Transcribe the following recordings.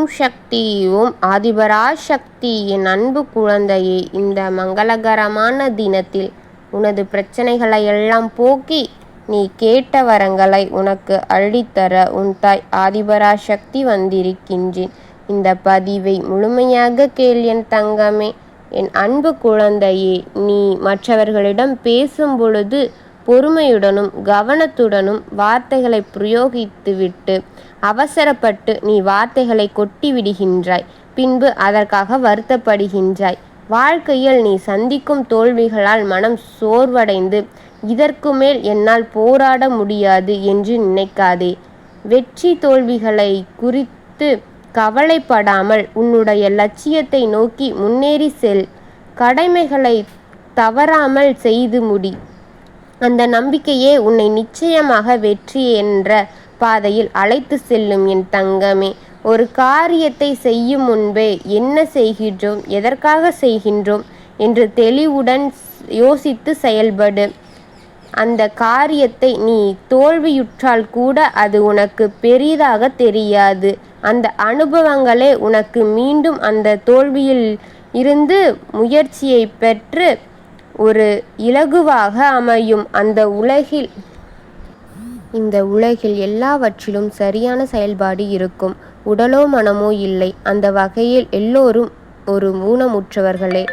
ஓம் சக்தி, ஓம் ஆதிபராசக்தி. என் அன்பு குழந்தையே, இந்த மங்களகரமான தினத்தில் உனது பிரச்சனைகளையெல்லாம் போக்கி நீ கேட்ட வரங்களை உனக்கு அள்ளித்தர உன் தாய் ஆதிபராசக்தி வந்திருக்கின்றேன். இந்த பதிவை முழுமையாக கேள் என் தங்கமே. என் அன்பு குழந்தையே, நீ மற்றவர்களிடம் பேசும் பொழுது பொறுமையுடனும் கவனத்துடனும் வார்த்தைகளை பிரயோகித்துவிட்டு அவசரப்பட்டு நீ வார்த்தைகளை கொட்டி விடுகின்றாய். பின்பு அதற்காக வருத்தப்படுகின்றாய். வாழ்க்கையில் நீ சந்திக்கும் தோல்விகளால் மனம் சோர்வடைந்து இதற்கு மேல் என்னால் போராட முடியாது என்று நினைக்காதே. வெற்றி தோல்விகளை குறித்து கவலைப்படாமல் உன்னுடைய லட்சியத்தை நோக்கி முன்னேறி செல். கடமைகளை தவறாமல் செய்து முடி. அந்த நம்பிக்கையே உன்னை நிச்சயமாக வெற்றி என்ற பாதையில் அழைத்து செல்லும் என் தங்கமே. ஒரு காரியத்தை செய்யும் முன்பே என்ன செய்கின்றோம், எதற்காக செய்கின்றோம் என்று தெளிவுடன் யோசித்து செயல்படு. அந்த காரியத்தை நீ தோல்வியுற்றால் கூட அது உனக்கு பெரிதாக தெரியாது. அந்த அனுபவங்களே உனக்கு மீண்டும் அந்த தோல்வியில் இருந்து முயற்சியை பெற்று ஒரு இலகுவாக அமையும். இந்த உலகில் எல்லாவற்றிலும் சரியான செயல்பாடு இருக்கும். உடலோ மனமோ இல்லை. அந்த வகையில் எல்லோரும் ஒரு ஊனமுற்றவர்களே.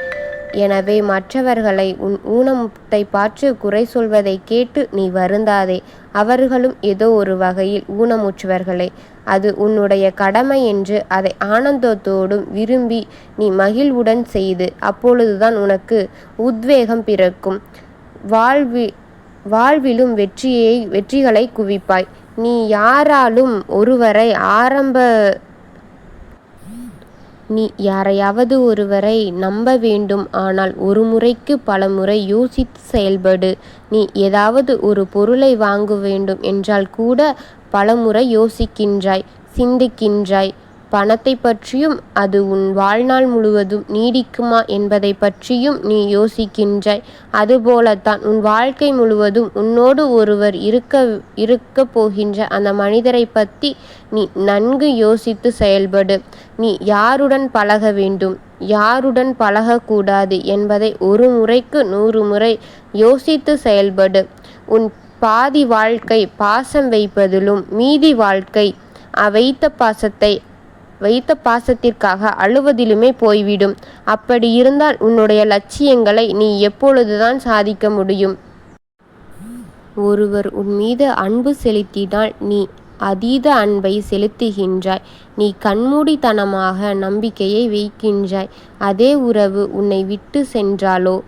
எனவே மற்றவர்களை உன் ஊனத்தை பார்த்து குறை சொல்வதை கேட்டு நீ வருந்தாதே. அவர்களும் ஏதோ ஒரு வகையில் ஊனமுற்றவர்களே. அது உன்னுடைய கடமை என்று அதை ஆனந்தத்தோடும் விரும்பி நீ மகிழ்வுடன் செய்து அப்பொழுதுதான் உனக்கு உத்வேகம் பிறக்கும். வாழ்விலும் வெற்றிகளை குவிப்பாய். நீ யாரையாவது ஒருவரை நம்ப வேண்டும். ஆனால் ஒரு முறைக்கு பல முறை யோசித்து செயல்படு. நீ ஏதாவது ஒரு பொருளை வாங்க வேண்டும் என்றால் கூட பலமுறை யோசிக்கின்றாய், சிந்திக்கின்றாய். பணத்தை பற்றியும் அது உன் வாழ்நாள் முழுவதும் நீடிக்குமா என்பதை பற்றியும் நீ யோசிக்கின்றாய். அதுபோலத்தான் உன் வாழ்க்கை முழுவதும் உன்னோடு ஒருவர் இருக்க போகின்ற அந்த மனிதரை பற்றி நீ நன்கு யோசித்து செயல்படு. நீ யாருடன் பழக வேண்டும், யாருடன் பழகக்கூடாது என்பதை ஒரு முறைக்கு 100 முறை யோசித்து செயல்படு. உன் பாதி வாழ்க்கை பாசம் வைப்பதிலும் மீதி வாழ்க்கை வைத்த பாசத்திற்காக அழுவதிலுமே போய்விடும். அப்படி இருந்தால் உன்னுடைய லட்சியங்களை நீ எப்பொழுதுதான் சாதிக்க முடியும்? ஒருவர் உன் மீது அன்பு செலுத்தினால் நீ அதீத அன்பை செலுத்துகின்றாய். நீ கண்மூடித்தனமாக நம்பிக்கையை வைக்கின்றாய். அதே உறவு உன்னை விட்டு சென்றாலோ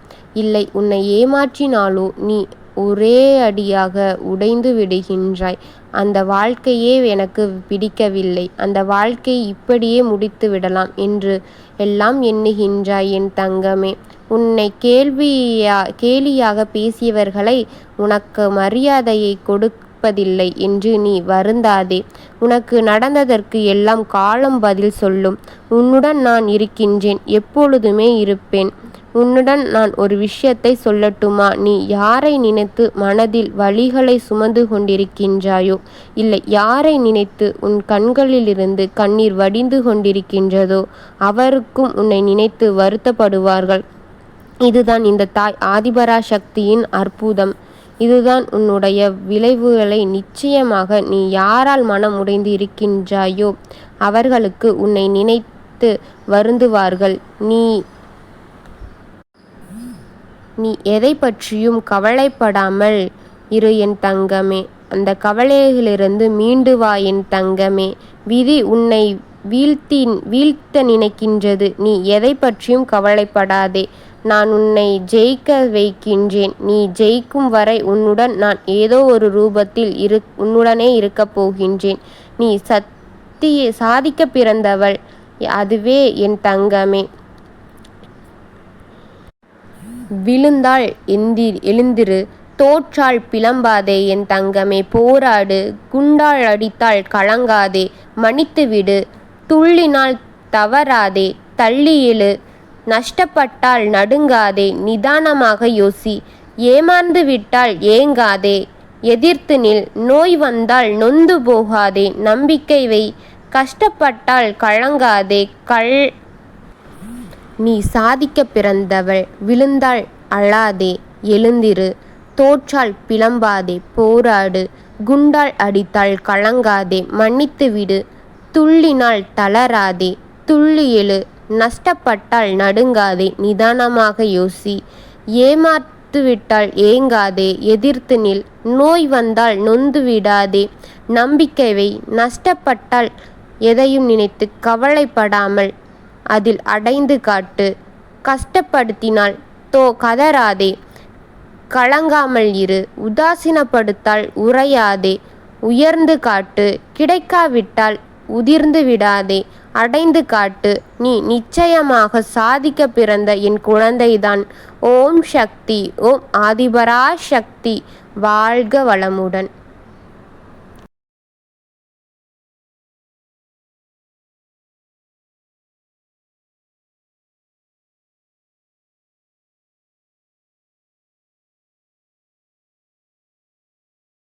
இல்லை உன்னை ஏமாற்றினாலோ நீ ஒரே அடியாக உடைந்து விடுகின்றாய். அந்த வாழ்க்கையே எனக்கு பிடிக்கவில்லை, அந்த வாழ்க்கையை இப்படியே முடித்து விடலாம் என்று எல்லாம் எண்ணுகின்றாய் என் தங்கமே. உன்னை கேலியாக பேசியவர்களை உனக்கு மரியாதையை கொடுப்பதில்லை என்று நீ வருந்தாதே. உனக்கு நடந்ததற்கு எல்லாம் காலம் பதில் சொல்லும். உன்னுடன் நான் இருக்கின்றேன், எப்பொழுதுமே இருப்பேன். உன்னுடன் நான் ஒரு விஷயத்தை சொல்லட்டுமா? நீ யாரை நினைத்து மனதில் வலிகளை சுமந்து கொண்டிருக்கின்றாயோ, இல்லை யாரை நினைத்து உன் கண்களிலிருந்து கண்ணீர் வடிந்து கொண்டிருக்கின்றதோ அவருக்கும் உன்னை நினைத்து வருத்தப்படுவார்கள். இதுதான் இந்த தாய் ஆதிபராசக்தியின் அற்புதம். இதுதான் உன்னுடைய விளைவுகளை. நிச்சயமாக நீ யாரால் மனம் உடைந்து இருக்கின்றாயோ அவர்களுக்கு உன்னை நினைத்து வருந்துவார்கள். நீ எதை பற்றியும் கவலைப்படாமல் இரு என் தங்கமே. அந்த கவலையிலிருந்து மீண்டு வா என் தங்கமே. விதி உன்னை வீழ்த்த நினைக்கின்றது. நீ எதை பற்றியும் கவலைப்படாதே. நான் உன்னை ஜெயிக்க வைக்கின்றேன். நீ ஜெயிக்கும் வரை உன்னுடன் நான் ஏதோ ஒரு ரூபத்தில் உன்னுடனே இருக்கப் போகின்றேன். நீ சாதிக்க பிறந்தவள். அதுவே என் தங்கமே. விழுந்தால் எழுந்திரு, தோற்றால் பிளம்பாதே என் தங்கமே. போராடு. குண்டால் அடித்தால் கலங்காதே, மன்னித்துவிடு. துள்ளினால் தவறாதே, தள்ளி எழு. நஷ்டப்பட்டால் நடுங்காதே, நிதானமாக யோசி. ஏமாந்து விட்டால் ஏங்காதே, எதிர்த்து நில். நோய் வந்தால் நொந்து போகாதே, நம்பிக்கை வை. கஷ்டப்பட்டால் கலங்காதே. நீ சாதிக்கப் பிறந்தவள். விழுந்தால் அழாதே, எழுந்திரு. தோற்றால் பிளம்பாதே, போராடு. குண்டால் அடித்தால் கலங்காதே, மன்னித்து விடு. துள்ளினால் தளராதே, துள்ளி எழு. நஷ்டப்பட்டால் நடுங்காதே, நிதானமாக யோசி. ஏமாத்துவிட்டால் ஏங்காதே, எதிர்த்து நில். நோய் வந்தால் நொந்து விடாதே, நம்பிக்கை வை. நஷ்டப்பட்டால் எதையும் நினைத்து கவலைப்படாமல் அதில் அடைந்து காட்டு. கஷ்டப்படுத்தினால் கதறாதே, கலங்காமல் இரு. உதாசீனப்படுத்தால் உறையாதே, உயர்ந்து காட்டு. கிடைக்காவிட்டால் உதிர்ந்து விடாதே, அடைந்து காட்டு. நீ நிச்சயமாக சாதிக்க பிறந்த என் குழந்தைதான். ஓம் சக்தி. ஓம் ஆதிபராசக்தி. வாழ்க வளமுடன்.